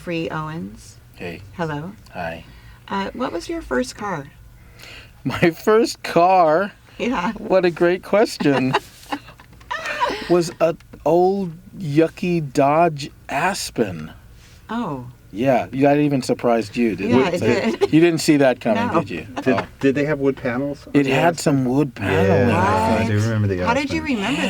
Geoffrey Owens. Hey. Hello. Hi. What was your first car? My first car? Yeah. What a great question. Was an old yucky Dodge Aspen. Oh. Yeah, that even surprised you, didn't Yeah, it? it did. You didn't see that coming, No. did you? Did they have wood panels? It had some wood paneling, Yeah, I I think. do remember the How did you Aspen. remember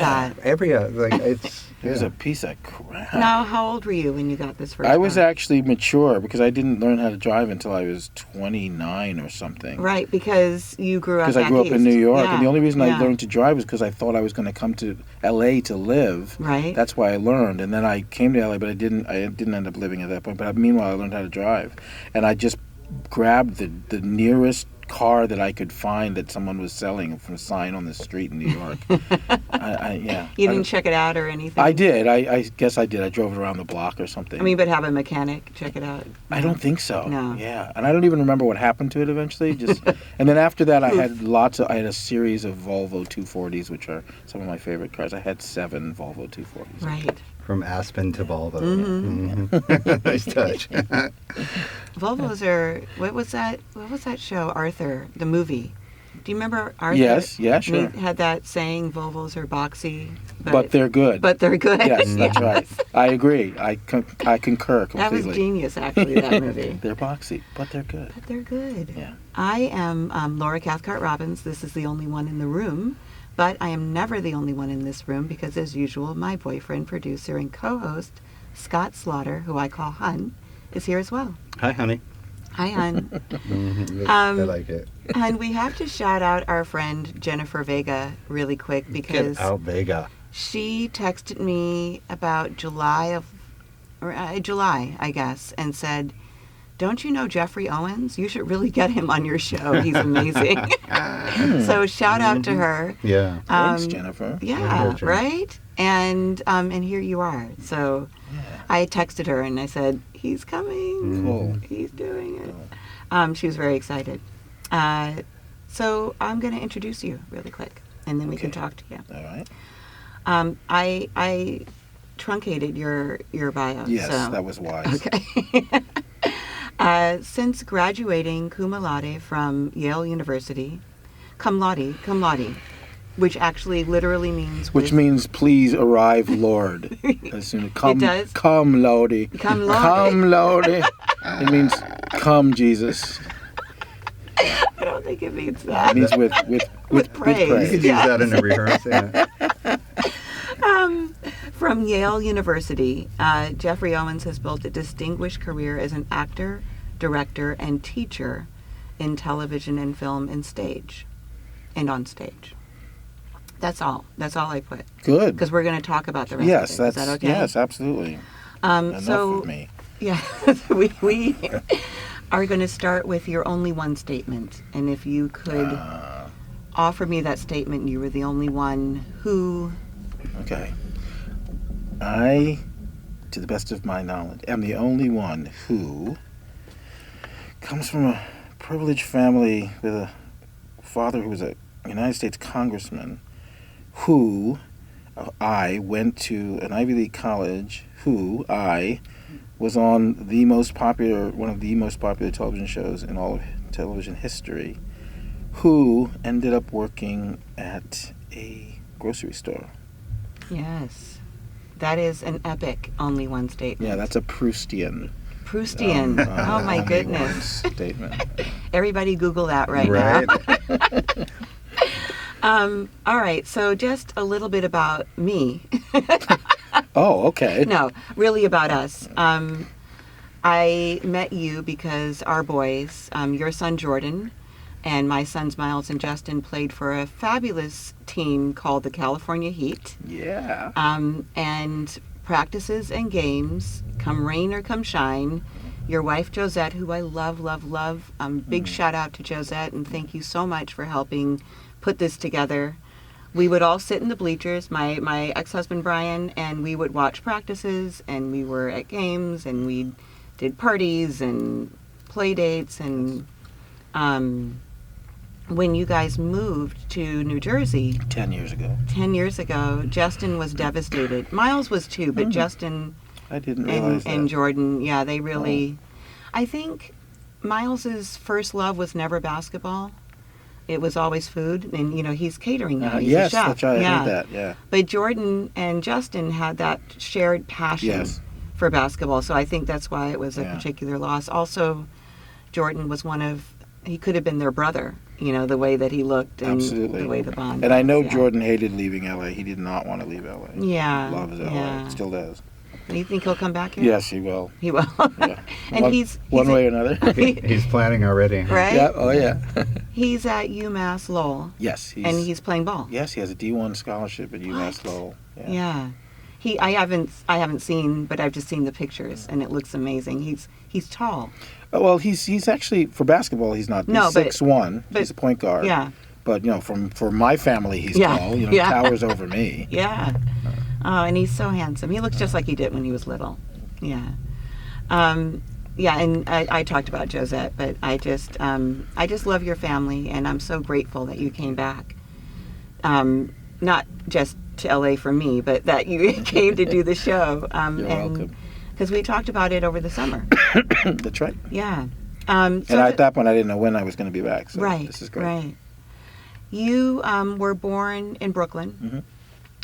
Yeah. that? It was a piece of crap. Now, how old were you when you got this first I was car? actually mature because I didn't learn how to drive until I was 29 or something. Right, because you grew up Because I back grew up in east. New York, Yeah, and the only reason I yeah. learned to drive was because I thought I was going to come to L.A. to live. Right. That's why I learned, and then I came to L.A., but I didn't end up living at that point. But meanwhile, I learned how to drive, and I just grabbed the nearest car that I could find that someone was selling from a sign on the street in New York. You didn't check it out or anything? I did. I guess I did. I drove it around the block or something. I mean, but have a mechanic check it out? I don't think so. No. Yeah, and I don't even remember what happened to it eventually. And then after that, I had a series of Volvo 240s, which are some of my favorite cars. I had 7 Volvo 240s. Right. From Aspen to Volvo. Mm-hmm. Nice touch. Volvos are, what was that show, Arthur, the movie? Do you remember Arthur? Yes, yeah, sure. He had that saying, Volvos are boxy. But they're good. But they're good. Yes, that's right. I agree. I concur completely. That was genius, actually, that movie. They're boxy, but they're good. But they're good. Yeah. I am Laura Cathcart-Robbins. This is the only one in the room. But I am never the only one in this room because, as usual, my boyfriend, producer, and co-host, Scott Slaughter, who I call Hun, is here as well. Hi, honey. Hi, Hun. I like it. Hun, we have to shout out our friend Jennifer Vega really quick because Get out, Vega. she texted me about July, I guess, and said, "Don't you know Geoffrey Owens? You should really get him on your show. He's amazing." So shout out to her. Yeah. Thanks, Jennifer. Yeah, right? And here you are. So I texted her and I said, "He's coming. Cool. He's doing it." She was very excited. So I'm going to introduce you really quick, and then we can talk to you. All right. I truncated your bio. Yes, so. that was wise. Okay. Since graduating cum laude from Yale University, cum laude, which actually literally means... Which means, please arrive, Lord. As soon as It does? Come, Lordy. Cum laude. Come, Lordy. It means, come, Jesus. I don't think it means that. It means with praise. You could use that in a rehearsal. Yeah. From Yale University, Geoffrey Owens has built a distinguished career as an actor, director, and teacher in television and film and stage, and on stage. That's all. That's all I put. Good. Because we're going to talk about the rest Yes, of it. Is that okay? Yes, absolutely. Enough of me. Yeah, we are going to start with your only one statement. And if you could offer me that statement, you were the only one who... Okay. I, to the best of my knowledge, am the only one who comes from a privileged family with a father who was a United States congressman, who I went to an Ivy League college, who I was on one of the most popular television shows in all of television history, who ended up working at a grocery store. Yes. That is an epic only one statement. Yeah, that's a Proustian. Oh my only goodness. one statement. Everybody Google that right now. All right, so just a little bit about me. Oh, okay. No, really about us. I met you because our boys, your son Jordan and my sons Miles and Justin, played for a fabulous team called the California Heat. Yeah. And practices and games, come rain or come shine. Your wife Josette, who I love, big shout out to Josette, and thank you so much for helping put this together. We would all sit in the bleachers, my ex-husband Brian, and we would watch practices, and we were at games, and we did parties and play dates. And when you guys moved to New Jersey 10 years ago. 10 years ago, Justin was devastated. Miles was too, but Justin I didn't realize and that. Jordan, yeah, they really. I think Miles's first love was never basketball. It was always food, and he's catering now. He's Yes, a chef. that's right. Yeah. I heard that. Yeah. But Jordan and Justin had that shared passion Yes. for basketball, so I think that's why it was a Yeah. particular loss. Also, Jordan was he could have been their brother, the way that he looked and Absolutely. the way the bond And I was, know yeah. Jordan hated leaving L.A. He did not want to leave L.A. Yeah, He loves L.A. yeah. Still does. Do you think he'll come back here? Yes, he will. He will. Yeah. And one way or another. He's planning already. Right? Yeah. Oh, yeah. He's at UMass Lowell, Yes. and he's playing ball. Yes, he has a D1 scholarship at UMass Lowell. Yeah. Yeah. I haven't seen, but I've just seen the pictures, and it looks amazing. He's tall. Well, he's actually, for basketball, he's not. He's No, but- 6'1". but- He's a point guard. Yeah. But, for my family, he's Yeah, tall. yeah. Towers over me. Yeah. Oh, and he's so handsome. He looks just like he did when he was little. Yeah. Yeah, and I talked about Josette, but I just love your family, and I'm so grateful that you came back. Not just to LA for me, but that you came to do the show. You're welcome. Because we talked about it over the summer. That's right. Yeah. And at that point, I didn't know when I was going to be back. So right. this is great. Right. You were born in Brooklyn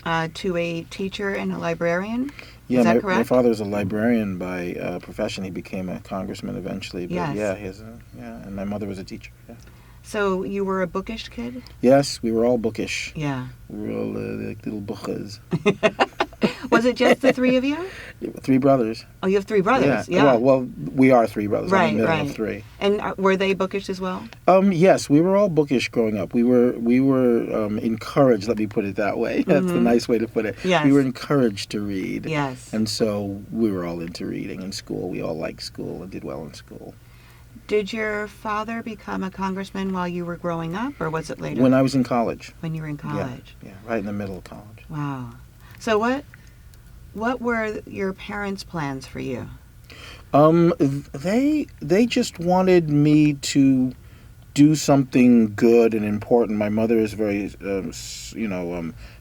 to a teacher and a librarian. Yeah, Is that my correct? father was a librarian by profession. He became a congressman eventually. But Yes. and my mother was a teacher. Yeah. So you were a bookish kid? Yes, we were all bookish. Yeah. We were all like little bookers. Was it just the three of you? 3 brothers. Oh, you have 3 brothers. Yeah. Well, we are 3 brothers. I'm Right, in the middle right. of 3. And were they bookish as well? Yes, we were all bookish growing up. We were encouraged. Let me put it that way. That's the nice way to put it. Yes. We were encouraged to read. Yes. And so we were all into reading in school. We all liked school and did well in school. Did your father become a congressman while you were growing up, or was it later? When I was in college. When you were in college. Yeah, right in the middle of college. Wow. So what were your parents' plans for you? They just wanted me to do something good and important. My mother is very,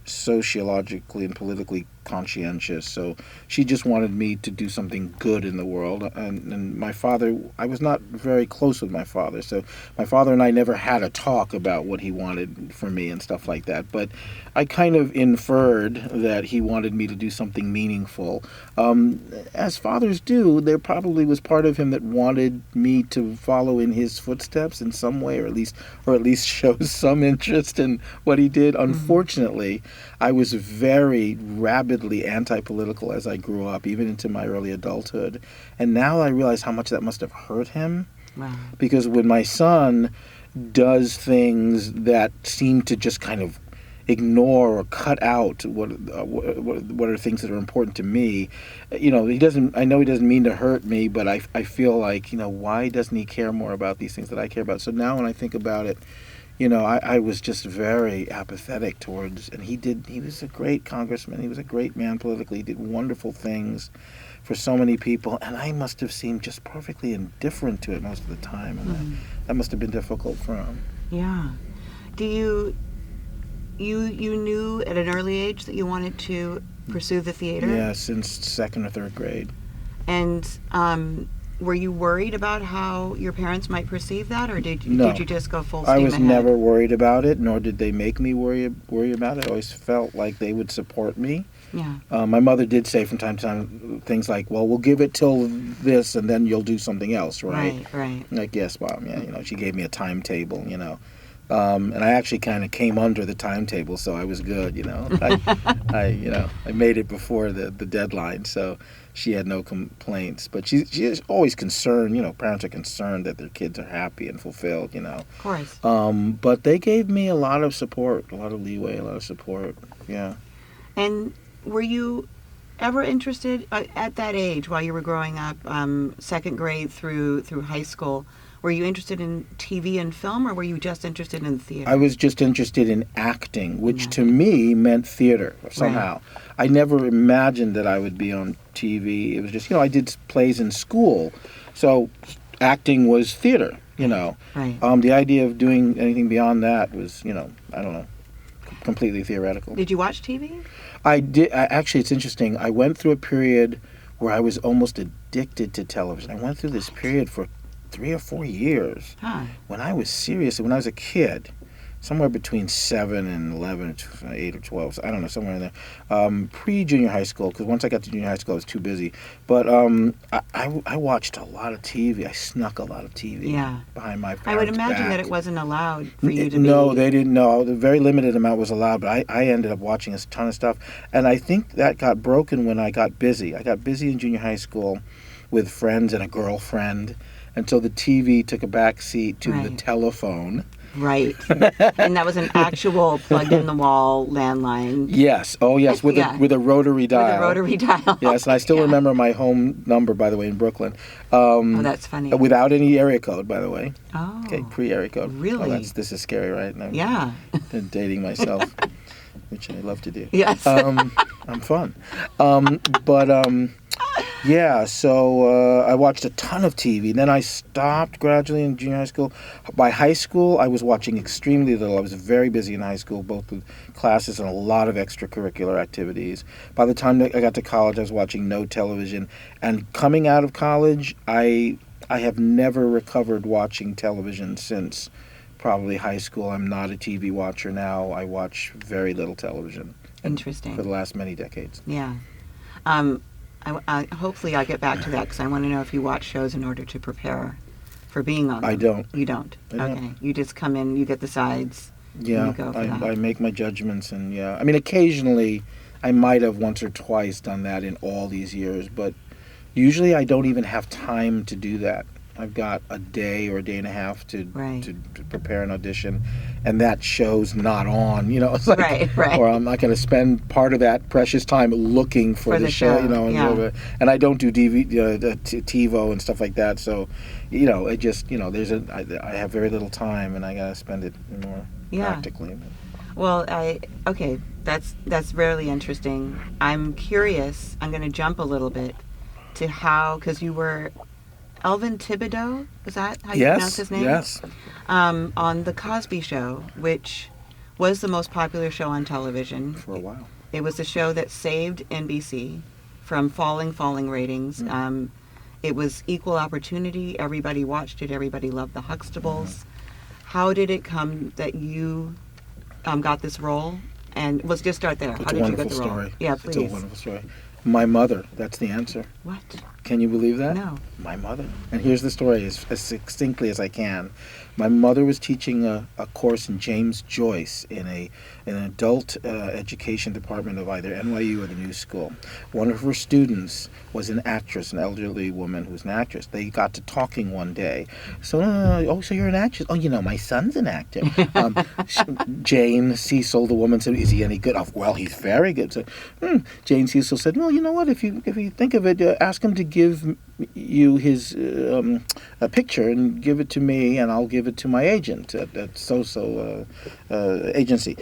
sociologically and politically conscientious, so she just wanted me to do something good in the world. And my father, I was not very close with my father, so my father and I never had a talk about what he wanted for me and stuff like that. But I kind of inferred that he wanted me to do something meaningful. As fathers do, there probably was part of him that wanted me to follow in his footsteps in some way, or at least show some interest in what he did. Unfortunately, I was very rabidly anti-political as I grew up, even into my early adulthood. And now I realize how much that must have hurt him. Wow. Because when my son does things that seem to just kind of ignore or cut out what are things that are important to me, he doesn't. I know he doesn't mean to hurt me, but I feel like, why doesn't he care more about these things that I care about? So now when I think about it, I was just very apathetic towards, and he was a great congressman. He was a great man politically. He did wonderful things for so many people, and I must have seemed just perfectly indifferent to it most of the time, and that must have been difficult for him. Yeah. Do you knew at an early age that you wanted to pursue the theater? Yeah, since 2nd or 3rd grade. And were you worried about how your parents might perceive that, or did you just go full steam I was ahead? never worried about it, nor did they make me worry about it. I always felt like they would support me. Yeah. My mother did say from time to time things like, well, we'll give it till this and then you'll do something else, right? Right. Like, yes, Mom, yeah, she gave me a timetable, and I actually kind of came under the timetable, so I was good, I made it before the deadline, so she had no complaints. But she is always concerned, parents are concerned that their kids are happy and fulfilled, Of course. But they gave me a lot of support, a lot of leeway, a lot of support, yeah. And were you ever interested at that age while you were growing up, 2nd grade through high school? Were you interested in TV and film, or were you just interested in theater? I was just interested in acting, which to me meant theater somehow. Right. I never imagined that I would be on TV. It was just, I did plays in school, so acting was theater, Right. The idea of doing anything beyond that was, I don't know, completely theoretical. Did you watch TV? I did. Actually, it's interesting. I went through a period where I was almost addicted to television. I went through this period for 3 or 4 years when I was serious. When I was a kid, somewhere between 7 and 11, 8 or 12, so I don't know, somewhere in there, pre-junior high school, because once I got to junior high school, I was too busy. But I watched a lot of TV. I snuck a lot of TV behind my parents' I would imagine back. that it wasn't allowed for you to No, they didn't know. The very limited amount was allowed, but I ended up watching a ton of stuff. And I think that got broken when I got busy. I got busy in junior high school with friends and a girlfriend, and so the TV took a back seat to the telephone. Right. And that was an actual plugged-in-the-wall landline. Yes. Oh, yes, with a rotary dial. With a rotary dial. Yes, and I still remember my home number, by the way, in Brooklyn. Oh, that's funny. Without any area code, by the way. Oh. Okay, pre-area code. Really? Oh, this is scary, right? Yeah. I'm dating myself, which I love to do. Yes. I'm fun. Yeah, so I watched a ton of TV. Then I stopped gradually in junior high school. By high school, I was watching extremely little. I was very busy in high school, both with classes and a lot of extracurricular activities. By the time I got to college, I was watching no television. And coming out of college, I have never recovered watching television since probably high school. I'm not a TV watcher now. I watch very little television. Interesting. For the last many decades. Yeah. Hopefully I'll get back to that because I want to know if you watch shows in order to prepare for being on them. I don't. You don't? Okay. You just come in, you get the sides, yeah, and you go for that. I make my judgments, and yeah. I mean, occasionally I might have once or twice done that in all these years, but usually I don't even have time to do that. I've got a day or a day and a half to prepare an audition, and that show's not on. You know, it's like, or I'm not going to spend part of that precious time looking for the show. You know, and I don't do TiVo and stuff like that. So, you know, it just I have very little time, and I got to spend it more practically. Well, that's really interesting. I'm curious. I'm going to jump a little bit to how, because you were Elvin Thibodeau, is that how you pronounce his name? Yes. On the Cosby Show, which was the most popular show on television. For a while. It was the show that saved NBC from falling ratings. It was equal opportunity. Everybody watched it. Everybody loved the Huxtables. How did it come that you got this role? And let's just start there. How did you get the role? Story. Yeah, please. It's a wonderful story. My mother, that's the answer. What? Can you believe that? No. My mother. And here's the story as succinctly as I can. My mother was teaching a course in James Joyce in an adult education department of either NYU or the New School. One of her students was an actress, an elderly woman who was an actress. They got to talking one day. So, so you're an actress? Oh, you know, my son's an actor. Jane Cecil, the woman, said, is he any good? Oh, well, he's very good. So, Jane Cecil said, well, you know what? If you think of it, ask him to give you his a picture and give it to me, and I'll give it to my agent at so-so agency.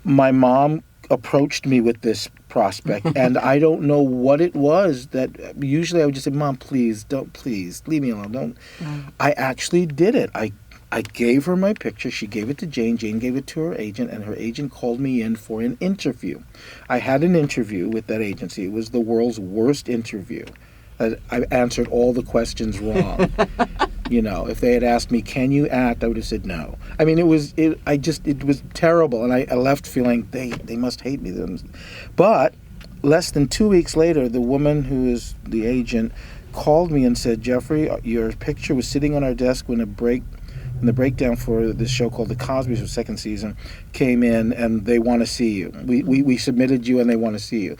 My mom approached me with this prospect, and I don't know what it was that usually I would just say, Mom, please leave me alone. Don't. I actually did it. I gave her my picture. She gave it to Jane. Jane gave it to her agent, and her agent called me in for an interview. I had an interview with that agency. It was the world's worst interview. I answered all the questions wrong. You know, if they had asked me, "Can you act?" I would have said no. I mean, it was terrible, and I left feeling they must hate me. But less than 2 weeks later, the woman who is the agent called me and said, "Geoffrey, your picture was sitting on our desk when the breakdown for this show called The Cosby Show, second season, came in, and they want to see you. We submitted you, and they want to see you."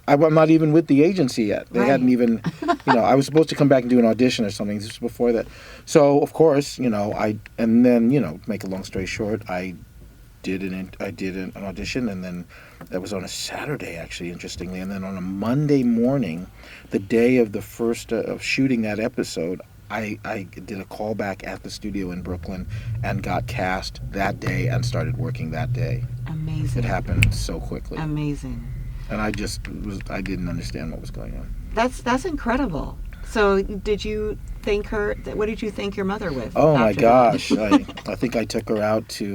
I'm not even with the agency yet. They hadn't even, I was supposed to come back and do an audition or something. This was before that. So, of course, make a long story short, I did an audition, and then that was on a Saturday, actually, interestingly. And then on a Monday morning, the day of the first of shooting that episode, I did a callback at the studio in Brooklyn and got cast that day and started working that day. Amazing. It happened so quickly. Amazing. And I didn't understand what was going on. That's incredible. So did you thank her? What did you thank your mother with? Oh my gosh. I think I took her out to,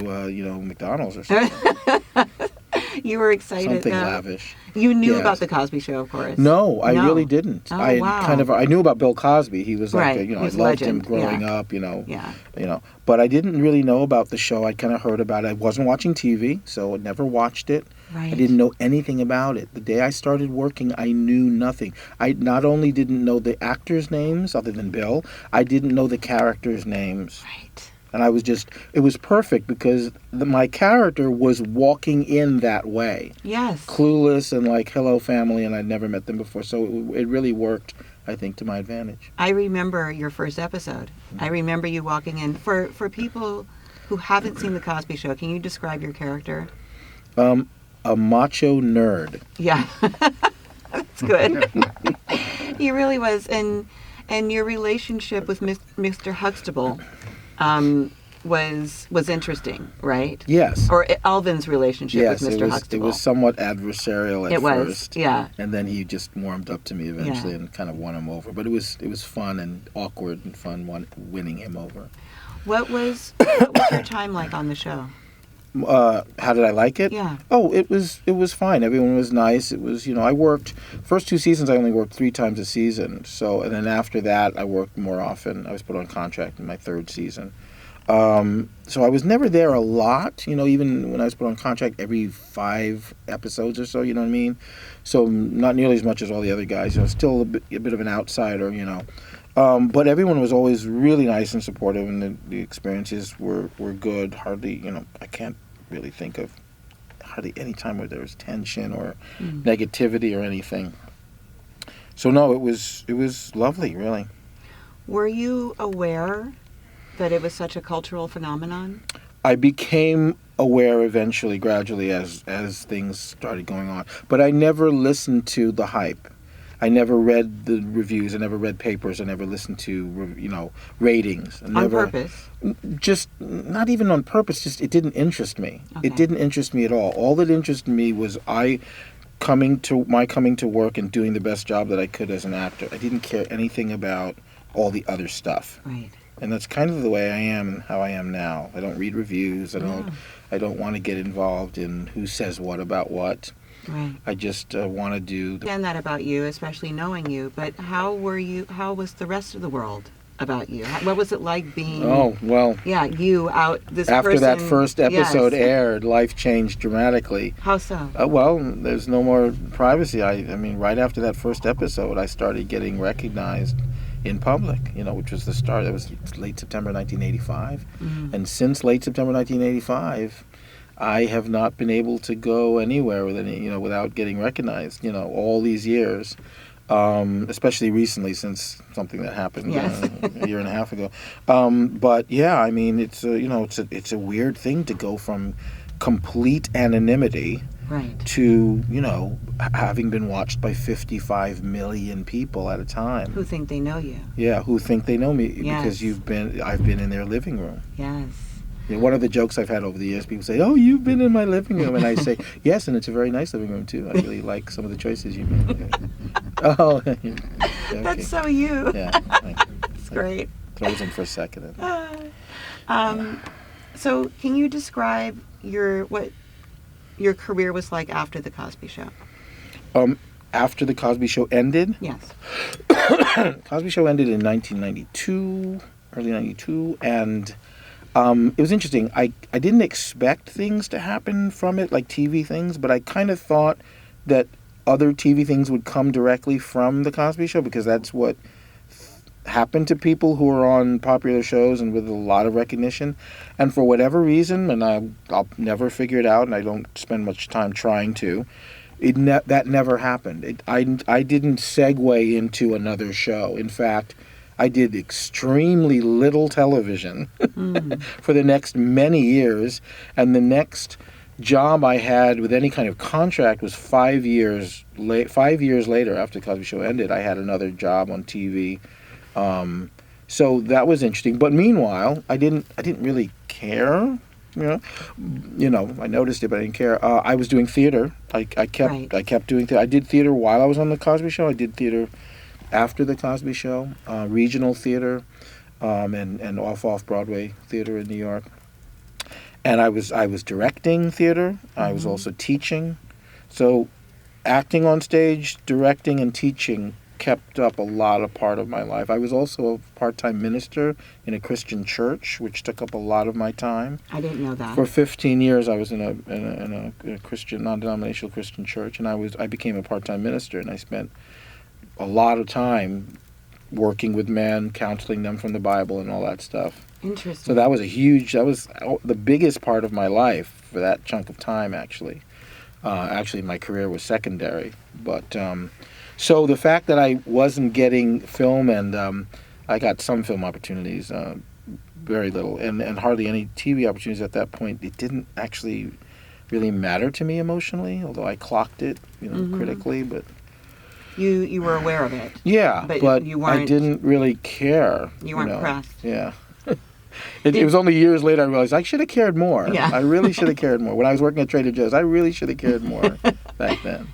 McDonald's or something. You were excited. Something lavish. You knew Yes. about the Cosby Show, of course. No, I really didn't. Oh, I wow. I knew about Bill Cosby. He was like, Right. I He was loved him legend. growing Yeah. up, Yeah. But I didn't really know about the show. I kind of heard about it. I wasn't watching TV, so I never watched it. Right. I didn't know anything about it. The day I started working, I knew nothing. I not only didn't know the actors' names, other than Bill, I didn't know the characters' names. Right. And I was it was perfect because my character was walking in that way. Yes. Clueless and like, hello, family, and I'd never met them before. So it really worked, I think, to my advantage. I remember your first episode. I remember you walking in. For people who haven't seen The Cosby Show, can you describe your character? A macho nerd. Yeah. That's good. He really was. And your relationship with Mr. Huxtable was interesting, right? Yes. Or Alvin's relationship Yes, with Mr. Huxtable. it was somewhat adversarial at It was, first. yeah. And then he just warmed up to me eventually Yeah. and kind of won him over. But it was fun and awkward and fun winning him over. What was your time like on the show? How did I like it? Yeah. Oh, it was fine. Everyone was nice. It was, I worked, first 2 seasons I only worked 3 times a season. So, and then after that I worked more often. I was put on contract in my 3rd season. So I was never there a lot, even when I was put on contract every 5 episodes or so, you know what I mean? So not nearly as much as all the other guys, still a bit of an outsider, But everyone was always really nice and supportive, and the experiences were good. Hardly, I can't really think of hardly any time where there was tension or negativity or anything. So no, it was lovely, really. Were you aware that it was such a cultural phenomenon? I became aware eventually, gradually, as things started going on. But I never listened to the hype. I never read the reviews. I never read papers. I never listened to, ratings. On purpose? Just, not even on purpose, just it didn't interest me. Okay. It didn't interest me at all. All that interested me was coming to work and doing the best job that I could as an actor. I didn't care anything about all the other stuff. Right. And that's kind of the way I am and how I am now. I don't read reviews. I don't want to get involved in who says what about what. Right. I just want to do I understand that about you, especially knowing you, but how was the rest of the world about you? What was it like being you out this after person? that first episode Yes. aired, life changed dramatically. How so? Well, there's no more privacy. I mean, right after that first episode, I started getting recognized in public, which was the start. That was late September 1985. Mm-hmm. And since late September 1985, I have not been able to go anywhere without getting recognized, all these years, especially recently since something that happened a year and a half ago. But yeah, I mean, it's a weird thing to go from complete anonymity Right. to, having been watched by 55 million people at a time. Who think they know you? Yeah, who think they know me Yes. because I've been in their living room. Yes. One of the jokes I've had over the years, people say, "Oh, you've been in my living room," and I say, "Yes, and it's a very nice living room too. I really like some of the choices you made." Oh, okay. That's so you. Yeah, It's great. Frozen for a second. So, can you describe what your career was like after the Cosby Show? After the Cosby Show ended, Yes. Cosby Show ended in 1992, early 92, and it was interesting. I didn't expect things to happen from it, like TV things, but I kind of thought that other TV things would come directly from the Cosby Show because that's what happened to people who are on popular shows and with a lot of recognition. And for whatever reason, and I'll never figure it out, and I don't spend much time trying to, that never happened. I didn't segue into another show. In fact, I did extremely little television for the next many years, and the next job I had with any kind of contract was 5 years 5 years later. After the Cosby Show ended, I had another job on TV. So that was interesting. But meanwhile, I didn't really care. I noticed it, but I didn't care. I was doing theater. I kept doing theater. I did theater while I was on the Cosby Show. I did theater after the Cosby Show, regional theater, and off Broadway theater in New York. And I was directing theater. I was also teaching. So acting on stage, directing, and teaching kept up a lot of part of my life. I was also a part-time minister in a Christian church, which took up a lot of my time. I didn't know that. For 15 years, I was in a Christian, non-denominational Christian church, and I became a part-time minister, and I spent a lot of time working with men, counseling them from the Bible and all that stuff. Interesting. So that was the biggest part of my life for that chunk of time, actually. Actually, my career was secondary. But so the fact that I wasn't getting film, and I got some film opportunities, very little, and hardly any TV opportunities at that point, it didn't actually really matter to me emotionally, although I clocked it, critically, but... You were aware of it. Yeah, but you weren't, I didn't really care. You weren't pressed. Yeah. It was only years later I realized I should have cared more. Yeah. I really should have cared more. When I was working at Trader Joe's, I really should have cared more back then.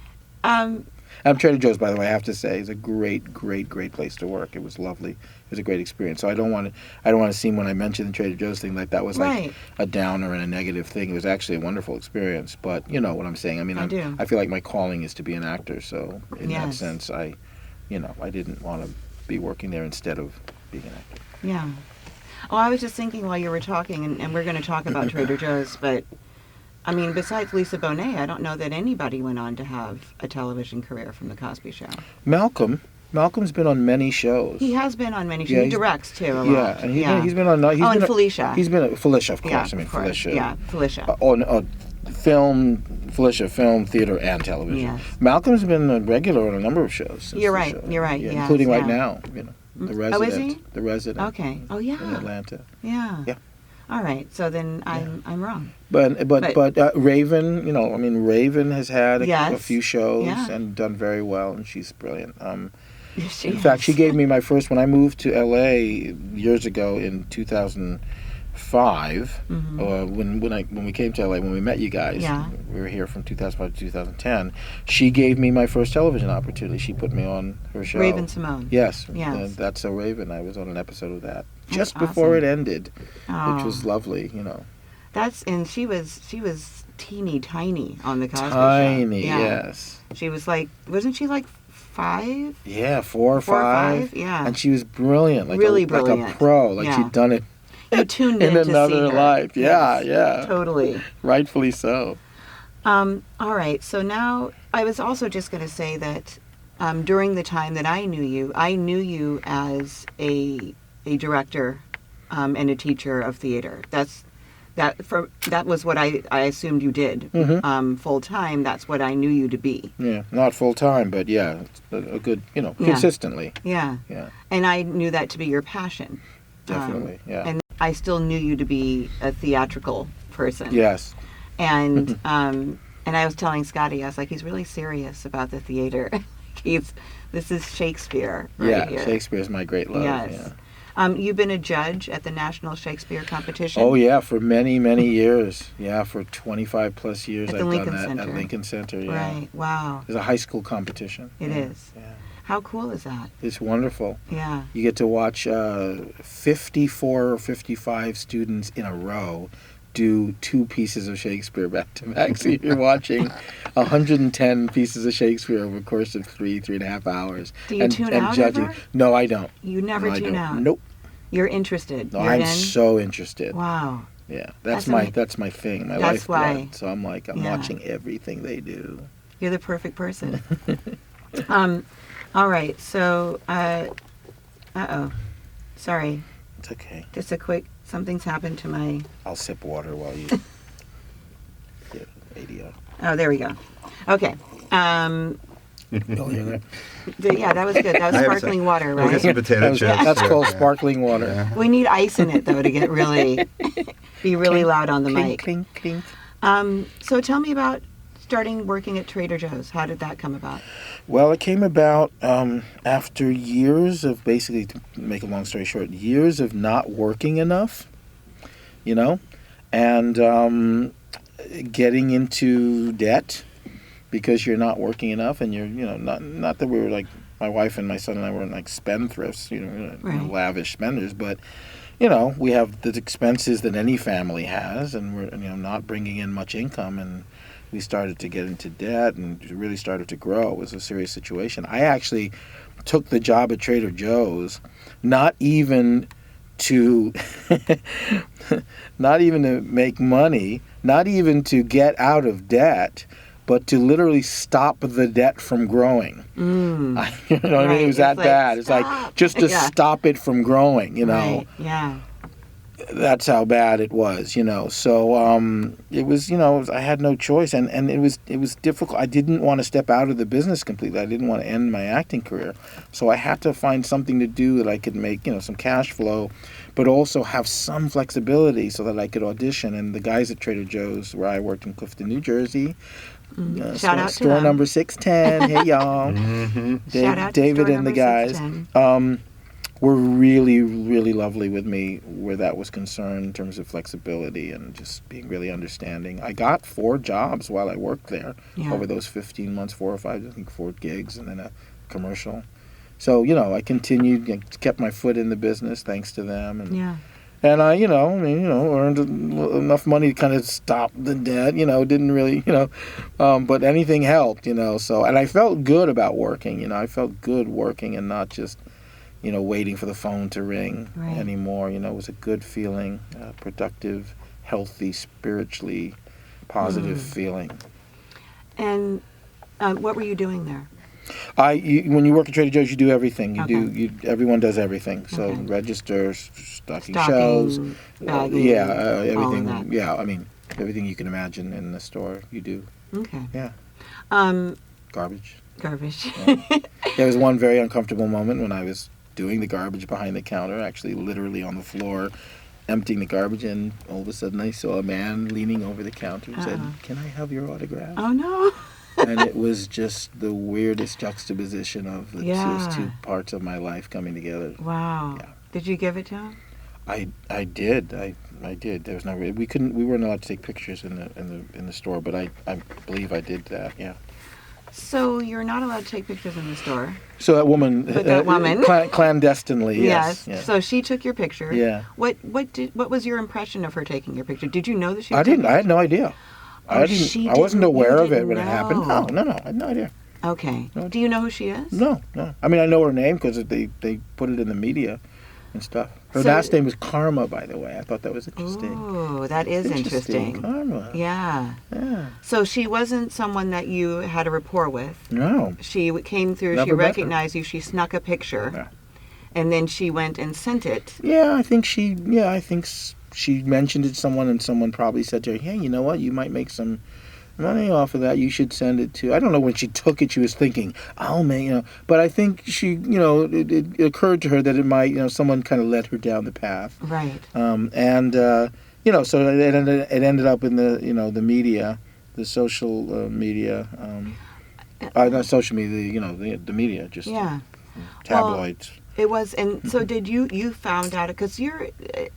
Trader Joe's, by the way, I have to say, is a great, great, great place to work. It was lovely. It was a great experience. So I don't want to seem, when I mention the Trader Joe's thing, like that was like a downer and a negative thing. It was actually a wonderful experience. But you know what I'm saying. I mean, I feel like my calling is to be an actor. So in that sense, I didn't want to be working there instead of being an actor. Yeah. Oh, I was just thinking while you were talking, and we're going to talk about Trader Joe's, but I mean, besides Lisa Bonet, I don't know that anybody went on to have a television career from The Cosby Show. Malcolm's been on many shows. He has been on many shows. Yeah, he directs, too, a lot. Yeah, and he's been on... and Felicia. He's been... Felicia, of course. Yeah, I mean, of course. Felicia. Yeah, Felicia. Film, theater, and television. Yes. Malcolm's been a regular on a number of shows. Since You're right, the show. you're right, Yeah, yes, including right yeah. now, The Resident. Oh, is he? The Resident. Okay. Oh, yeah. In Atlanta. Yeah. Yeah. All right. So then I'm wrong. But Raven, Raven has had a few shows Yeah. and done very well, and she's brilliant. Yes, In fact, she gave me my first, when I moved to L.A. years ago in 2005, when we came to L.A., when we met you guys, we were here from 2005 to 2010, she gave me my first television opportunity. She put me on her show. Raven Simone. Yes. Yes. That's So Raven. I was on an episode of that. That's Just before awesome. it ended, Oh. which was lovely, And she was teeny tiny on the Cosby Show. Tiny, Yeah. yes. She was like, wasn't she like 5? Yeah, 4 or 5. Yeah. And she was brilliant, Really like brilliant. a pro, like Yeah. she'd done it You tuned in in to another see her. life. Yeah, Yes, yeah. Totally. Rightfully so. All right. So now I was also just going to say that during the time that I knew you as a director and a teacher of theater. That was what I assumed you did full time. That's what I knew you to be. Yeah, not full time, but yeah, a good, consistently. Yeah. Yeah, And I knew that to be your passion. definitely. Yeah. And I still knew you to be a theatrical person. Yes. And and I was telling Scotty, I was like, he's really serious about the theater. This is Shakespeare right here. Shakespeare's my great love. Yes. Yeah. You've been a judge at the National Shakespeare Competition. Oh yeah, for many, many years. Yeah, for 25 plus years At the I've Lincoln done that Center. at Lincoln Center. Yeah. Right. Wow. It's a high school competition. It is. Yeah. How cool is that? It's wonderful. Yeah. You get to watch 54 or 55 students in a row do 2 pieces of Shakespeare back to back. So you're watching 110 pieces of Shakespeare over the course of 3.5 hours. Do you tune out judging. ever? No, I don't. You never No, I tune don't. out. Nope. You're interested. No, You're I'm in? so interested. Wow. Yeah, That's that's my thing, my That's lifeblood. why. So I'm like, I'm Yeah. watching everything they do. You're the perfect person. All right. So, sorry. It's okay. Just a quick. Something's happened to my. I'll sip water while you get ADR. Oh, there we go. Okay. You'll hear that? Yeah, that was good. That was I have sparkling water, We'll get some right? potato chips. That's called Yeah. sparkling water. Yeah. We need ice in it though to get really be really loud on the Clink, mic. clink, clink. So tell me about starting working at Trader Joe's. How did that come about? Well, it came about after years of, basically, to make a long story short, years of not working enough, and getting into debt because you're not working enough, and you're, not that we were like, my wife and my son and I weren't like spendthrifts, Right. lavish spenders, but, we have the expenses that any family has, and we're not bringing in much income, and we started to get into debt and really started to grow. It was a serious situation. I actually took the job at Trader Joe's, not even to not even to make money, not even to get out of debt, but to literally stop the debt from growing. You know what I mean? It was that bad. It's like just to stop it from growing, Right. Yeah. That's how bad it was, So it was, I had no choice, and it was difficult. I didn't want to step out of the business completely. I didn't want to end my acting career, so I had to find something to do that I could make, some cash flow, but also have some flexibility so that I could audition. And the guys at Trader Joe's, where I worked in Clifton, New Jersey. Shout out to store them. number 610. Hey y'all, Shout out to David store and the number guys 610. were really, really lovely with me where that was concerned in terms of flexibility and just being really understanding. I got 4 jobs while I worked there over those 15 months, 4 or 5, I think 4 gigs and then a commercial. So I continued, kept my foot in the business thanks to them, and I, earned enough money to kind of stop the debt. Didn't really, but anything helped. So, and I felt good about working. I felt good working and not just, waiting for the phone to ring anymore. It was a good feeling, productive, healthy, spiritually positive feeling. And what were you doing there? When you work at Trader Joe's, you do everything. Everyone does everything. So registers, stocking shelves, bagging, everything. all of that. Yeah, I mean everything you can imagine in the store, you do. Okay. Yeah. Garbage. Yeah. There was one very uncomfortable moment when I was doing the garbage behind the counter, actually literally on the floor, emptying the garbage, and all of a sudden I saw a man leaning over the counter and said, "Can I have your autograph?" Oh no. And it was just the weirdest juxtaposition of those 2 parts of my life coming together. Wow. Yeah. Did you give it to him? I did. I did. There was no we weren't allowed to take pictures in the store, but I believe I did that. Yeah. So you're not allowed to take pictures in the store. So that woman, clandestinely, yes. Yeah. So she took your picture. Yeah. What was your impression of her taking your picture? Did you know that she? I didn't. I had no idea. I wasn't aware of it when it happened. No. No. I had no idea. Okay. No. Do you know who she is? No. I mean, I know her name because they put it in the media and stuff. Her last name was Karma, by the way. I thought that was interesting. Oh, that is interesting. Karma. Yeah. Yeah. So she wasn't someone that you had a rapport with. No. She came through. Never She met her. recognized you. She snuck a picture. Yeah. And then she went and sent it. Yeah, I think she mentioned it to someone, and someone probably said to her, "Hey, you know what? You might make some money off of that. You should send it to." I don't know when she took it. She was thinking, "I'll make," But I think she, it occurred to her that it might, someone kind of led her down the path. Right. So it ended up in the, the media, the social media. Not social media, the media, just tabloids. Well, it was, and so did you found out, because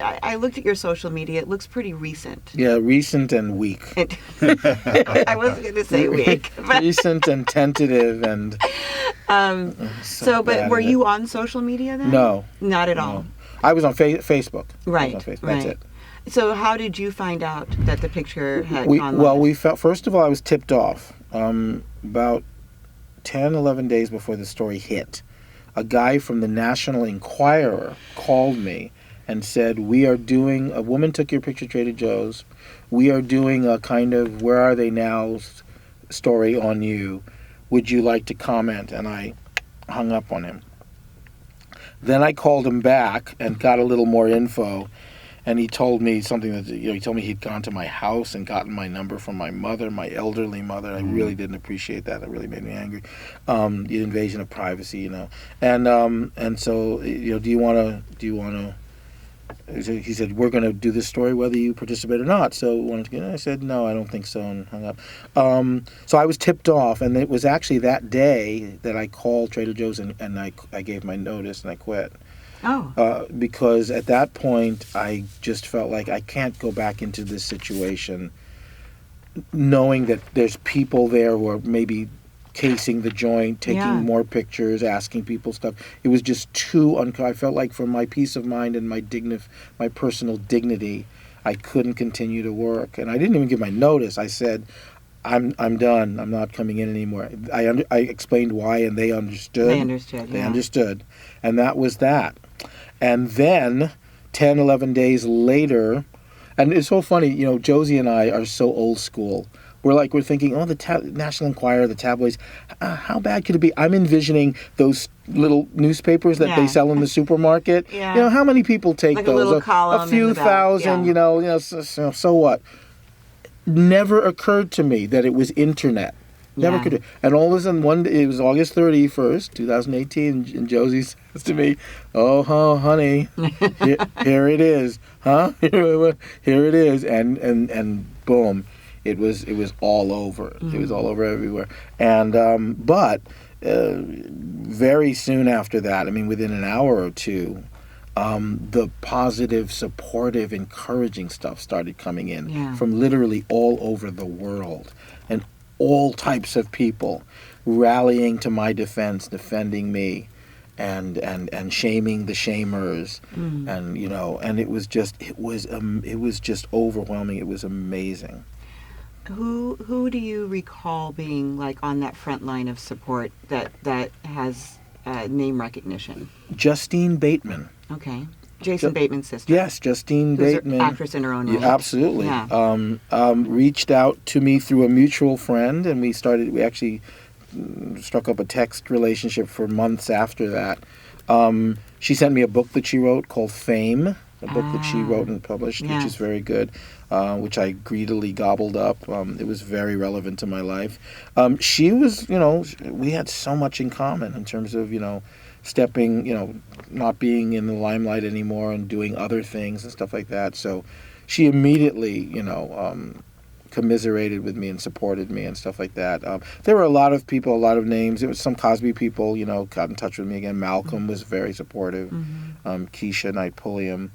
I looked at your social media, it looks pretty recent. Yeah, recent and weak. I wasn't going to say weak. But, recent and tentative and... but were you on social media then? No. Not at all? I was on Facebook. Right, I was on Facebook. right. That's it. So how did you find out that the picture had gone Well, live? we felt, first of all, I was tipped off about 10, 11 days before the story hit. A guy from the National Enquirer called me and said, a woman took your picture at Trader Joe's. We are doing a kind of Where Are They Now story on you. Would you like to comment? And I hung up on him. Then I called him back and got a little more info. And he told me something that, he told me he'd gone to my house and gotten my number from my mother, my elderly mother. I really didn't appreciate that. It really made me angry. The invasion of privacy, And so, do you want to, he said, we're going to do this story whether you participate or not. So I said, no, I don't think so, and hung up. So I was tipped off, and it was actually that day that I called Trader Joe's and I gave my notice and I quit. Oh. Because at that point, I just felt like I can't go back into this situation knowing that there's people there who are maybe casing the joint, taking Yeah. more pictures, asking people stuff. It was just too I felt like for my peace of mind and my personal dignity, I couldn't continue to work. And I didn't even give my notice. I said, I'm done. I'm not coming in anymore. I explained why, and they understood. They understood, They yeah. understood. And that was that. And then 10, 11 days later, and it's so funny, Josie and I are so old school. We're thinking, oh, the National Enquirer, the tabloids, how bad could it be? I'm envisioning those little newspapers that they sell in the supermarket. Yeah. How many people take Like those? a little column a few in the back, thousand, yeah. so what? Never occurred to me that it was internet. Never Yeah. occurred to me. And all of a sudden, one day, it was August 31st, 2018, and Josie says to me, oh, honey, here it is. Huh? Here it is. And boom. It was all over. Mm-hmm. It was all over everywhere. And but very soon after that, within an hour or two, the positive, supportive, encouraging stuff started coming in from literally all over the world, and all types of people rallying to my defense, defending me, and shaming the shamers, and it was just overwhelming. It was amazing. Who do you recall being like on that front line of support that has name recognition? Justine Bateman. Okay. Jason Bateman's sister. Yes, Justine Who's Bateman. an actress in her own right. Yeah, absolutely. Yeah. Reached out to me through a mutual friend, and we actually struck up a text relationship for months after that. She sent me a book that she wrote called Fame, a book that she wrote and published, which is very good, which I greedily gobbled up. It was very relevant to my life. She was, we had so much in common in terms of, stepping, not being in the limelight anymore and doing other things and stuff like that. So she immediately, commiserated with me and supported me and stuff like that. There were a lot of people, a lot of names. It was some Cosby people, got in touch with me again. Malcolm was very supportive. Keisha Knight Pulliam.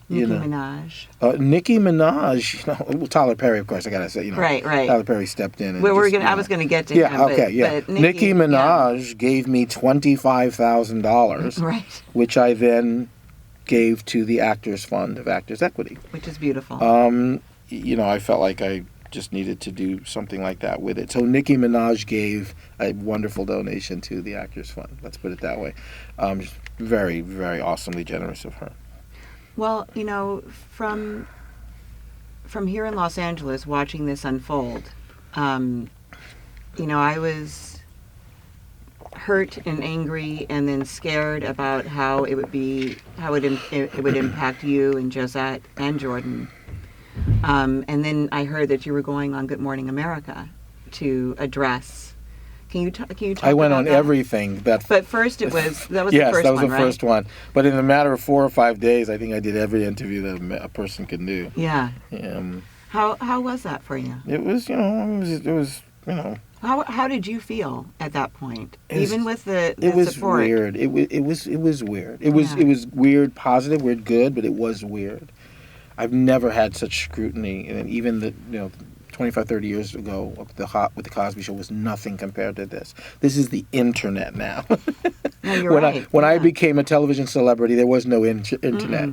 Nicki Minaj. Nicki Minaj, Tyler Perry, of course, I gotta say, Right. Tyler Perry stepped in. And I was gonna get to him. But Nicki Minaj gave me $25,000, right, which I then gave to the Actors Fund of Actors Equity. Which is beautiful. I felt like I just needed to do something like that with it. So Nicki Minaj gave a wonderful donation to the Actors Fund. Let's put it that way. Very, very awesomely generous of her. Well, from here in Los Angeles, watching this unfold, I was hurt and angry, and then scared about how it would impact you and Josette and Jordan. And then I heard that you were going on Good Morning America to address. Can you talk I went about on that? everything. But first that was the first one, yes, that was the right? first one. But in a matter of 4 or 5 days, I think I did every interview that a person can do. Yeah. How was that for you? It was, How did you feel at that point? Even with the it was support? weird. It was weird. It was weird, positive, weird, good, but it was weird. I've never had such scrutiny, and even 25, 30 years ago, with the Cosby Show was nothing compared to this. This is the internet now. No, you're right. When I became a television celebrity, there was no internet.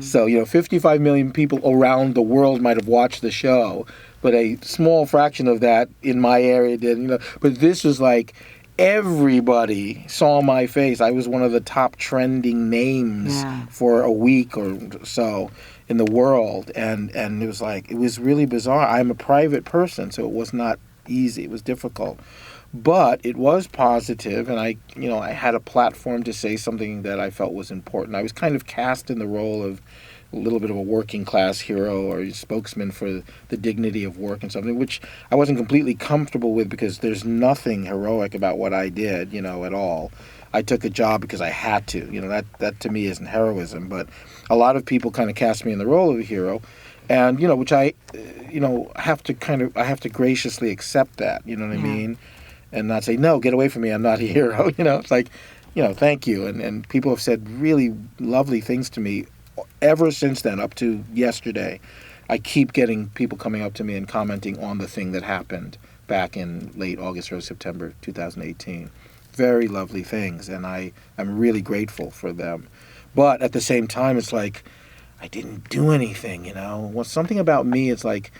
So 55 million people around the world might have watched the show, but a small fraction of that in my area did. But this was like everybody saw my face. I was one of the top trending names for a week or so in the world, and it was really bizarre. I'm a private person, so it was not easy. It was difficult, but it was positive, and I had a platform to say something that I felt was important. I was kind of cast in the role of a little bit of a working class hero or spokesman for the dignity of work and something, which I wasn't completely comfortable with, because there's nothing heroic about what I did, at all. I took a job because I had to. That to me isn't heroism, but a lot of people kind of cast me in the role of a hero, and which I have to graciously accept that. You know what I mean, and not say, no, get away from me, I'm not a hero. It's like, thank you, and people have said really lovely things to me ever since then, up to yesterday. I keep getting people coming up to me and commenting on the thing that happened back in late August or September 2018. Very lovely things, and I'm really grateful for them. But at the same time, it's like I didn't do anything, Well, something about me, it's like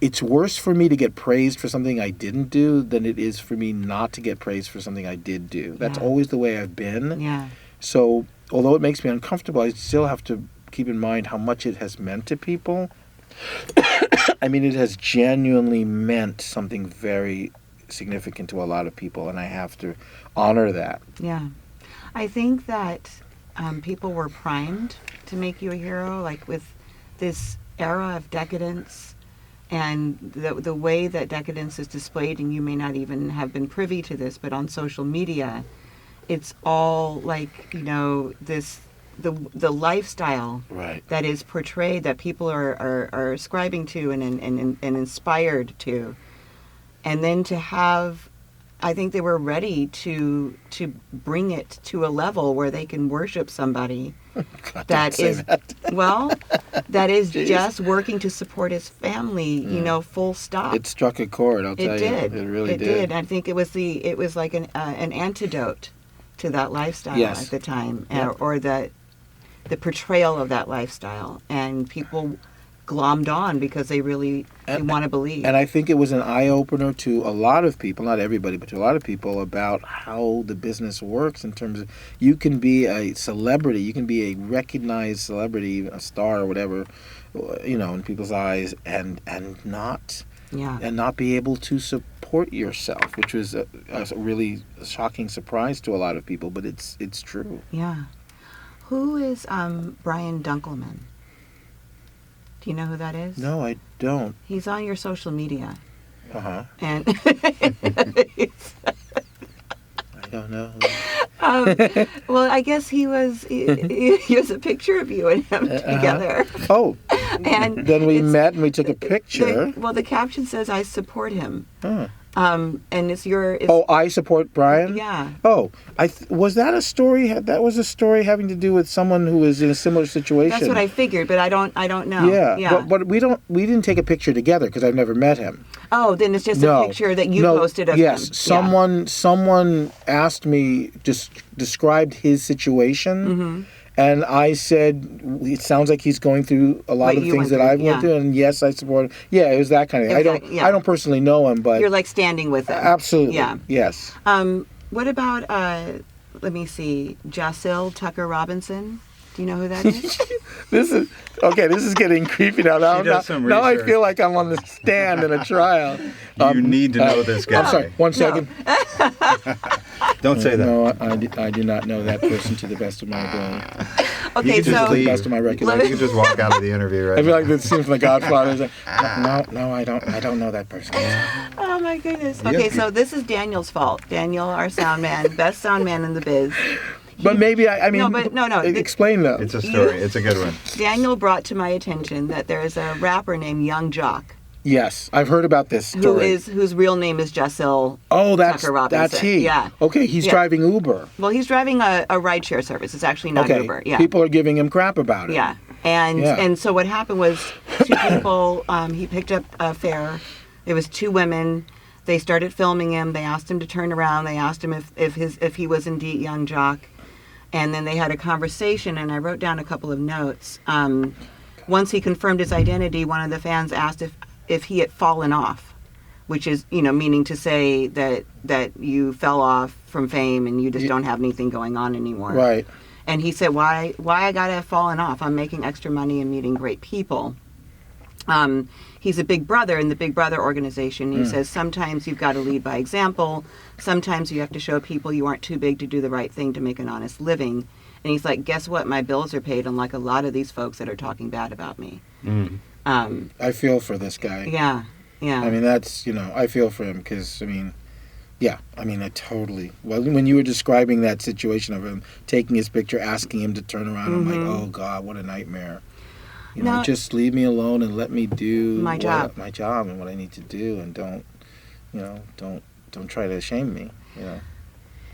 it's worse for me to get praised for something I didn't do than it is for me not to get praised for something I did do. That's always the way I've been. Yeah. So, although it makes me uncomfortable, I still have to keep in mind how much it has meant to people. I mean, it has genuinely meant something very significant to a lot of people, and I have to honor that. Yeah. I think that people were primed to make you a hero, like with this era of decadence and the way that decadence is displayed, and you may not even have been privy to this, but on social media, it's all like, the lifestyle that is portrayed, that people are ascribing to and inspired to. And then to have, I think they were ready to bring it to a level where they can worship somebody that is just working to support his family, full stop. It struck a chord, I'll tell you. It really did. It did. I think it was like an antidote to that lifestyle at the time, or the portrayal of that lifestyle, and people glommed on because they really want to believe. And I think it was an eye-opener to a lot of people, not everybody, but to a lot of people, about how the business works in terms of you can be a celebrity, you can be a recognized celebrity, a star or whatever, in people's eyes, and not be able to support yourself, which was a really shocking surprise to a lot of people, but it's true. Yeah. Who is Brian Dunkelman? Do you know who that is? No, I don't. He's on your social media. Uh-huh. And I don't know. Well, I guess he was a picture of you and him together. Oh, and then we met and we took a picture. The caption says, "I support him." Huh. And it's your... I support Brian? Yeah. Oh, was that a story? That was a story having to do with someone who was in a similar situation. That's what I figured, but I don't know. Yeah. But we didn't take a picture together because I've never met him. Oh, then it's just a picture that you posted of him. Yes, someone asked me, just described his situation. Mm-hmm. And I said, it sounds like he's going through a lot of the things that I've went through, and yes, I support him. Yeah, it was that kind of thing. I don't personally know him, but... You're like standing with him. Absolutely. Yeah. Yes. What about, let me see, Jacil Tucker Robinson? Do you know who that is? This is getting creepy now. Now I feel like I'm on the stand in a trial. You need to know this guy. I'm sorry, one second. Don't say that. No, I do not know that person to the best of my ability. Okay, to the best of my recollection. You can just walk out of the interview right I feel now. like this seems like The Godfather. No, I don't know that person. Oh my goodness. Okay, so this is Daniel's fault. Daniel, our sound man, best sound man in the biz. But maybe I mean. No. Explain though. It's a story. It's a good one. Daniel brought to my attention that there is a rapper named Young Jock. Yes, I've heard about this story. Whose real name is Jacil Tucker Robinson. That's he. Yeah. Okay, he's driving Uber. Well, he's driving a rideshare service. It's actually not Uber. Yeah. People are giving him crap about it. Yeah. And so what happened was two people, he picked up a fare. It was two women. They started filming him. They asked him to turn around. They asked him if he was indeed Young Jock. And then they had a conversation, and I wrote down a couple of notes. Once he confirmed his identity, one of the fans asked if he had fallen off, which is, meaning to say that you fell off from fame and you just don't have anything going on anymore. Right. And he said, why I gotta have fallen off? I'm making extra money and meeting great people. He's a Big Brother in the Big Brother organization. He says sometimes you've got to lead by example. Sometimes you have to show people you aren't too big to do the right thing to make an honest living. And he's like, guess what? My bills are paid, unlike a lot of these folks that are talking bad about me. I feel for this guy. Yeah. I mean, that's, I feel for him because, I totally. Well, when you were describing that situation of him taking his picture, asking him to turn around, I'm like, oh, God, what a nightmare. Just leave me alone and let me do my job and what I need to do, and don't try to shame me.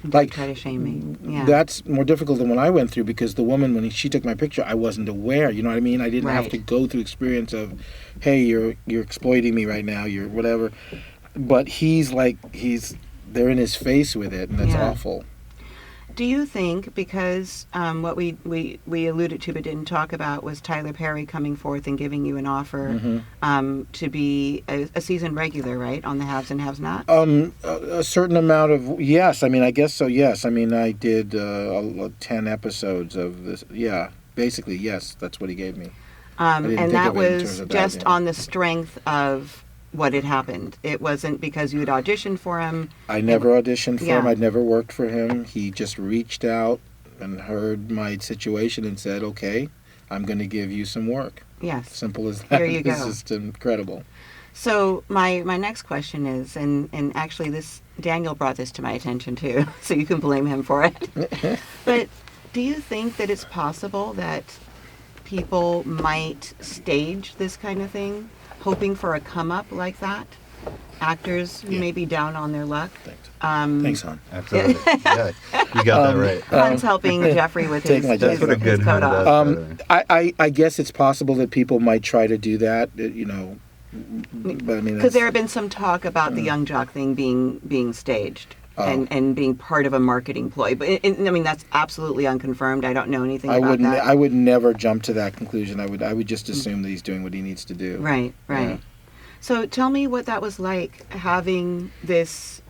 Don't try to shame me. Yeah. That's more difficult than what I went through, because the woman, when she took my picture, I wasn't aware. You know what I mean? I didn't have Right. to go through experience of, hey, you're exploiting me right now. You're whatever. But they're in his face with it, and that's Yeah. awful. Do you think, because what we alluded to but didn't talk about was Tyler Perry coming forth and giving you an offer to be a season regular, right, on the Haves and Haves Nots? A certain amount of, yes. I mean, I guess so. Yes. I mean, I did 10 episodes of this. Yeah, basically, yes. That's what he gave me. didn't And think that of it in terms was of that, just yeah. on the strength of what had happened. It wasn't because you had auditioned for him. I never auditioned for him. Yeah. I'd never worked for him. He just reached out and heard my situation and said, okay, I'm going to give you some work. Yes. Simple as that. There you It's go. just incredible. So my next question is, and actually Daniel brought this to my attention too, so you can blame him for it. But do you think that it's possible that people might stage this kind of thing, hoping for a come up like that? Actors who Yeah. may be down on their luck. Thanks. Um, Thanks, hon. Absolutely. Yeah, you got that right. Han's helping Geoffrey with Take his, my his, That's what a his good coat hand off. does. by the way. I guess it's possible that people might try to do that, you know, but I mean, Because there have been some talk about the young jock thing being staged and being part of a marketing ploy. But I mean, that's absolutely unconfirmed. I don't know anything about that. I would never jump to that conclusion. I would just assume that he's doing what he needs to do. Right. Yeah. So tell me what that was like, having this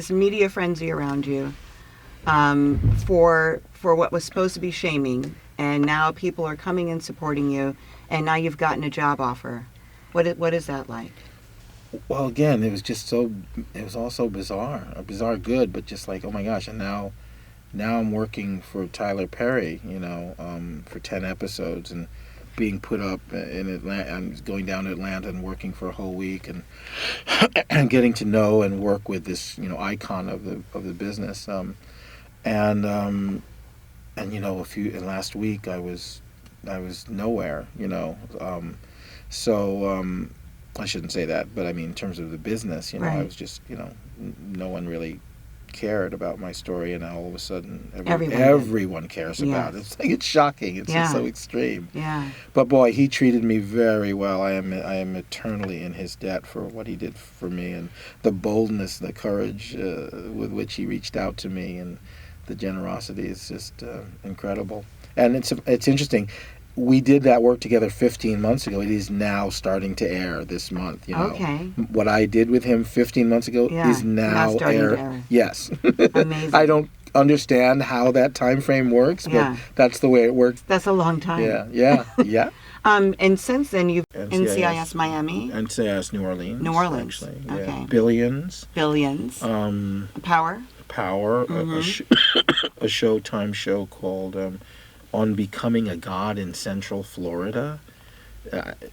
media frenzy around you for what was supposed to be shaming, and now people are coming and supporting you, and now you've gotten a job offer. What is that like? Well, again, it was all so bizarre good, but just like, oh my gosh, and now I'm working for Tyler Perry, you know, for 10 episodes and being put up in Atlanta. I'm going down to Atlanta and working for a whole week and getting to know and work with this, you know, icon of the business. And you know, last week I was nowhere, you know. So I shouldn't say that, but I mean, in terms of the business, you know, I Right. was just, you know, no one really cared about my story, and now all of a sudden Everyone cares Yes. about it. It's like, it's shocking. It's just Yeah. so extreme. Yeah. But boy, he treated me very well. I am eternally in his debt for what he did for me, and the boldness, the courage with which he reached out to me, and the generosity is just incredible. And it's interesting. We did that work together 15 months ago. It is now starting to air this month. You know, Okay. what I did with him 15 months ago Yeah, is now starting to air. air. Yes. Amazing. I don't understand how that time frame works, but Yeah. that's the way it works. That's a long time. Yeah. And since then you've NCIS. NCIS Miami, NCIS New Orleans. New Orleans, Actually. okay. Yeah. Billions. Billions, Power. Power. Mm-hmm. A Showtime show called On Becoming a God in Central Florida.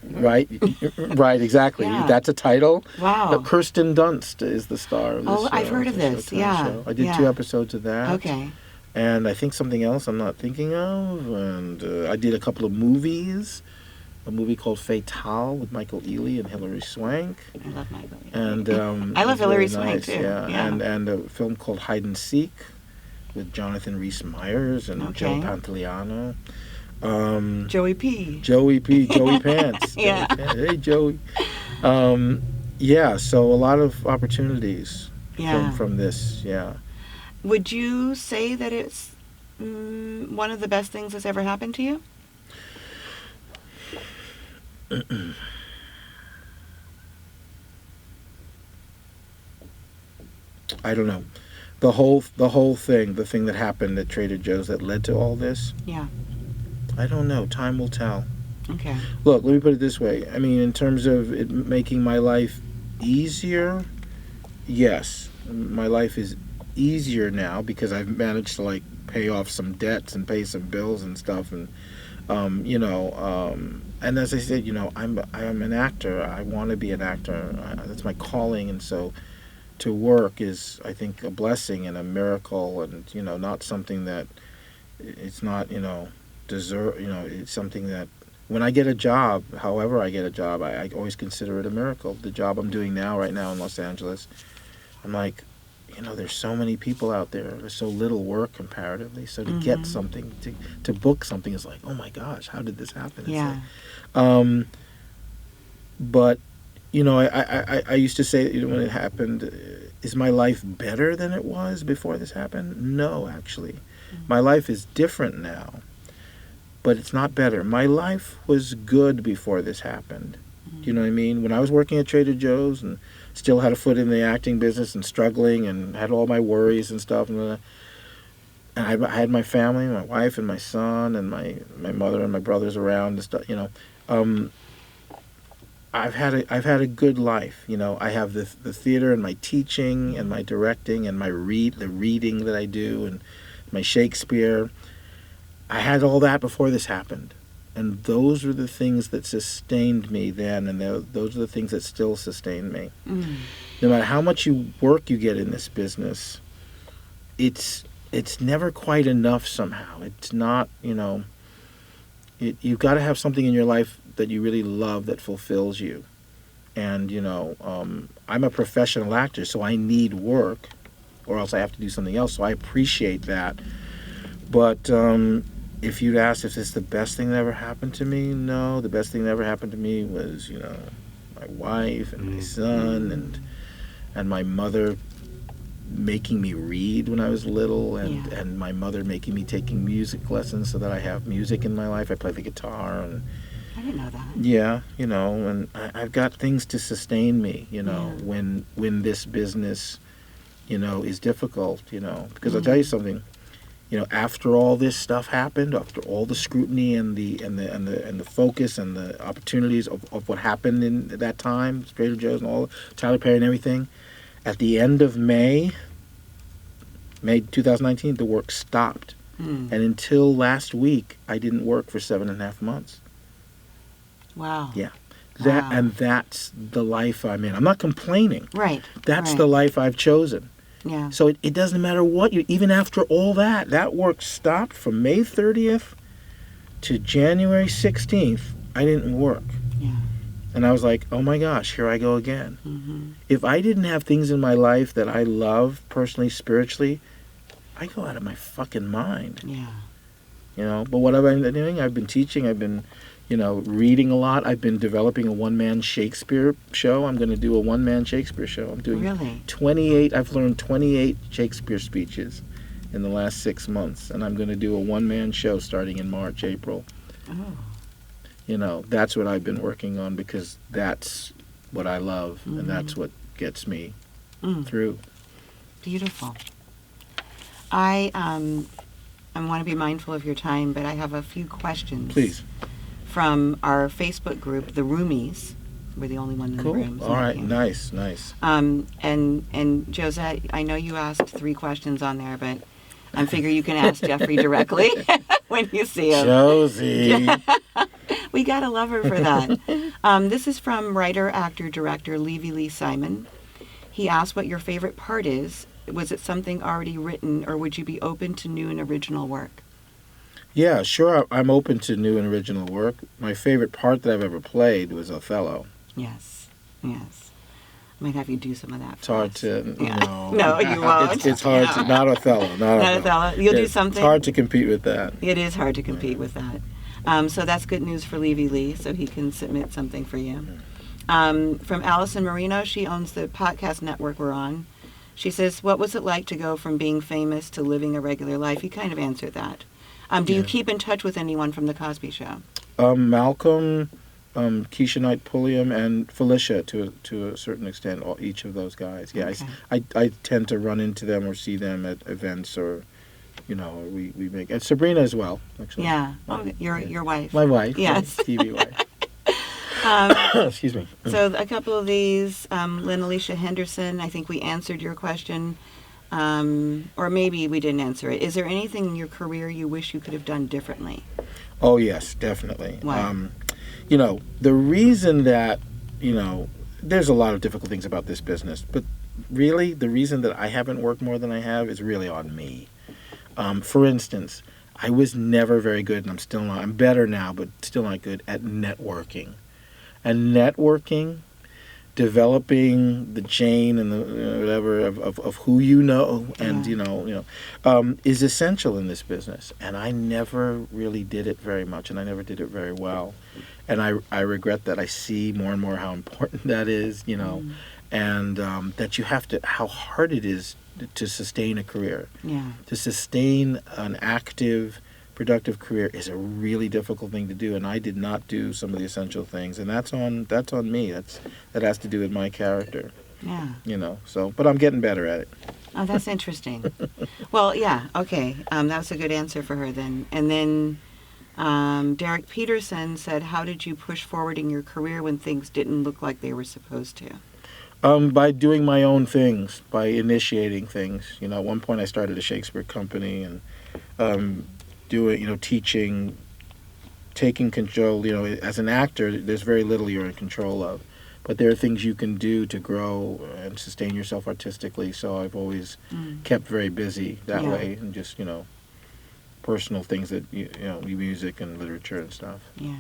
Right, exactly. Yeah. That's a title. Wow. Kirsten Dunst is the star of this Oh, show. I've heard of It's a this. Showtime Yeah, show. I did yeah. 2 episodes of that. Okay. And I think something else I'm not thinking of. And I did a couple of movies. A movie called Fatale with Michael Ealy and Hilary Swank. I love Michael. And I love it was Hilary very Swank, nice, too. Yeah. Yeah. And a film called Hide and Seek with Jonathan Rhys Meyers and Joe Okay. Pantoliano. Joey P. Joey Pants. Yeah. Joey Pants. Hey, Joey. Yeah, so a lot of opportunities Yeah. from this, yeah. Would you say that it's one of the best things that's ever happened to you? I don't know. The whole thing, the thing that happened at Trader Joe's that led to all this, Yeah. I don't know. Time will tell. Okay. Look, let me put it this way. I mean, in terms of it making my life easier, yes. My life is easier now because I've managed to, like, pay off some debts and pay some bills and stuff. And, and as I said, you know, I'm an actor. I want to be an actor. That's my calling. And so to work is, I think, a blessing and a miracle, and, you know, not something that it's not, you know, it's something that when I get a job, however I get a job, I always consider it a miracle. The job I'm doing right now in Los Angeles, I'm like, there's so many people out there. There's so little work comparatively. So to get something, to book something is like, oh my gosh, how did this happen? It's Yeah. like, but, I used to say, when it happened, is my life better than it was before this happened? No, actually. My life is different now, but it's not better. My life was good before this happened. Do you know what I mean? When I was working at Trader Joe's and still had a foot in the acting business and struggling and had all my worries and stuff, and I had my family, my wife and my son and my mother and my brothers around and stuff, I've had a good life. I have the theater and my teaching and my directing and the reading that I do and my Shakespeare. I had all that before this happened. And those were the things that sustained me then, and those are the things that still sustain me. No matter how much work you get in this business, it's never quite enough somehow. It's not, you've got to have something in your life that you really love that fulfills you. And, I'm a professional actor, so I need work, or else I have to do something else. So I appreciate that. But if you'd asked if this is the best thing that ever happened to me, no. The best thing that ever happened to me was, my wife and my son and my mother making me read when I was little, and my mother making me taking music lessons so that I have music in my life. I play the guitar, and I didn't know that. yeah, and I've got things to sustain me, when this business, is difficult, because I'll tell you something. After all this stuff happened, after all the scrutiny and the focus and the opportunities of what happened in that time, Trader Joe's and all, Tyler Perry and everything, at the end of May 2019, the work stopped. And until last week, I didn't work for 7.5 months. Wow. Yeah. Wow. And that's the life I'm in. I'm not complaining. Right. That's right. the life I've chosen. Yeah. So it doesn't matter what even after all that work stopped from May 30th to January 16th, I didn't work. Yeah. And I was like, oh my gosh, here I go again. If I didn't have things in my life that I love personally, spiritually, I go out of my fucking mind. Yeah. But what have I been doing? I've been teaching, I've been, reading a lot. I've been developing a one-man Shakespeare show. I'm going to do a one-man Shakespeare show. I'm doing Really? I've learned 28 Shakespeare speeches in the last 6 months, and I'm going to do a one-man show starting in March, April. Oh. That's what I've been working on because that's what I love, and that's what gets me through. Beautiful. I want to be mindful of your time, but I have a few questions. Please. From our Facebook group, the Roomies. We're the only one in the room. All right. you. Nice. And Josette, I know you asked 3 questions on there, but I figure you can ask Geoffrey directly when you see him. Josie. We gotta love her for that. This is from writer, actor, director Levy Lee Simon. He asked what your favorite part is. Was it something already written, or would you be open to new and original work? Yeah, sure. I'm open to new and original work. My favorite part that I've ever played was Othello. Yes. I might have you do some of that. It's hard to, No, you won't. It's hard to, not Othello. Not Othello. You'll do something. It's hard to compete with that. It is hard to compete with that. So that's good news for Levy Lee, so he can submit something for you. From Allison Marino, she owns the podcast network we're on. She says, what was it like to go from being famous to living a regular life? You kind of answered that. Do you keep in touch with anyone from the Cosby Show? Malcolm, Keisha Knight Pulliam, and Felicia to a certain extent, each of those guys. Yeah, okay. I tend to run into them or see them at events or, we make, and Sabrina as well, actually. Yeah, your wife. My wife. Yes. TV wife. Excuse me. So a couple of these, Lynn Alicia Henderson, I think we answered your question. Or maybe we didn't answer it. Is there anything in your career you wish you could have done differently? Oh, yes, definitely. What? The reason that, there's a lot of difficult things about this business, but really the reason that I haven't worked more than I have is really on me. For instance, I was never very good, and I'm still not. I'm better now, but still not good at networking. And networking developing the chain and the whatever of who you know and is essential in this business. And I never really did it very much, and I never did it very well. And I regret that. I see more and more how important that is, and that you have to, how hard it is to sustain a career. Yeah. To sustain an active, productive career is a really difficult thing to do, and I did not do some of the essential things, and that's on me. That has to do with my character. Yeah. So, but I'm getting better at it. Oh, that's interesting. Well, yeah, okay. That was a good answer for her then. And then Derek Peterson said, how did you push forward in your career when things didn't look like they were supposed to? By doing my own things, by initiating things. At one point I started a Shakespeare company and doing, teaching, taking control. As an actor, there's very little you're in control of. But there are things you can do to grow and sustain yourself artistically. So I've always kept very busy that way, and just, personal things that, music and literature and stuff. Yeah.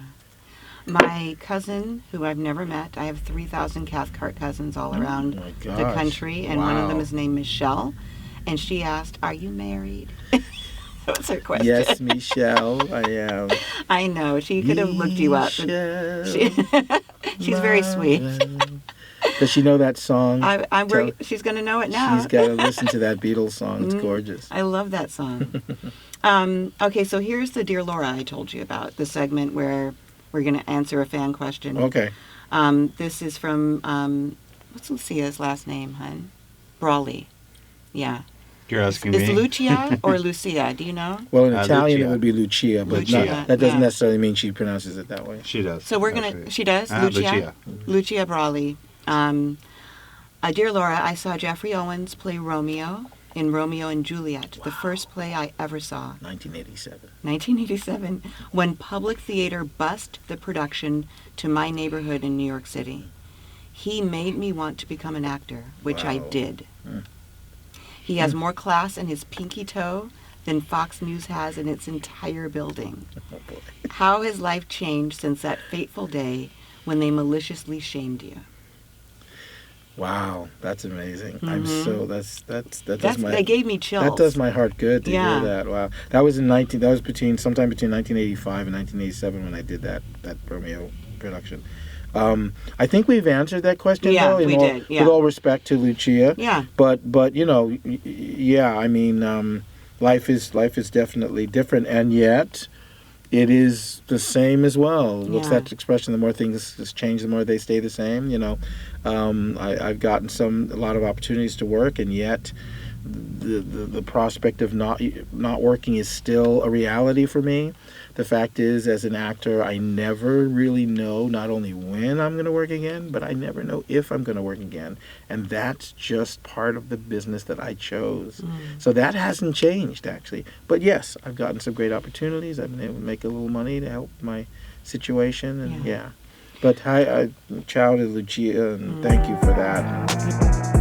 My cousin, who I've never met, I have 3,000 Cathcart cousins all around the country, and one of them is named Michelle, and she asked, "Are you married?" That was her question. Yes, Michelle, I am. I know. She could have looked you up. She's very sweet. Does she know that song? She's going to know it now. She's got to listen to that Beatles song. It's gorgeous. I love that song. Okay, so here's the Dear Laura I told you about, the segment where we're going to answer a fan question. Okay. This is from, what's Lucia's last name, hon? Brawley. Yeah. You're asking Is me? Lucia or Lucia? Do you know? Well, in Italian Lucia. it would be Lucia, but Lucia, that doesn't yeah. necessarily mean she pronounces it that way. She does. So we're going actually. to, she does? Lucia. Lucia Brawley. Dear Laura, I saw Geoffrey Owens play Romeo in Romeo and Juliet, the first play I ever saw. 1987, when Public Theater bussed the production to my neighborhood in New York City. He made me want to become an actor, which I did. He has more class in his pinky toe than Fox News has in its entire building. How has life changed since that fateful day when they maliciously shamed you? Wow, that's amazing. Mm-hmm. I'm so That gave me chills. That does my heart good to hear that. Wow, that was sometime between 1985 and 1987 when I did that Romeo production. I think we've answered that question, though. We did. Yeah. With all respect to Lucia. Yeah. But I mean, life is definitely different, and yet it is the same as well. What's that expression? The more things change, the more they stay the same. I've gotten a lot of opportunities to work, and yet the prospect of not working is still a reality for me. The fact is, as an actor, I never really know not only when I'm going to work again, but I never know if I'm going to work again. And that's just part of the business that I chose. So that hasn't changed, actually. But yes, I've gotten some great opportunities. I've been able to make a little money to help my situation. And But ciao to Lucia, and thank you for that.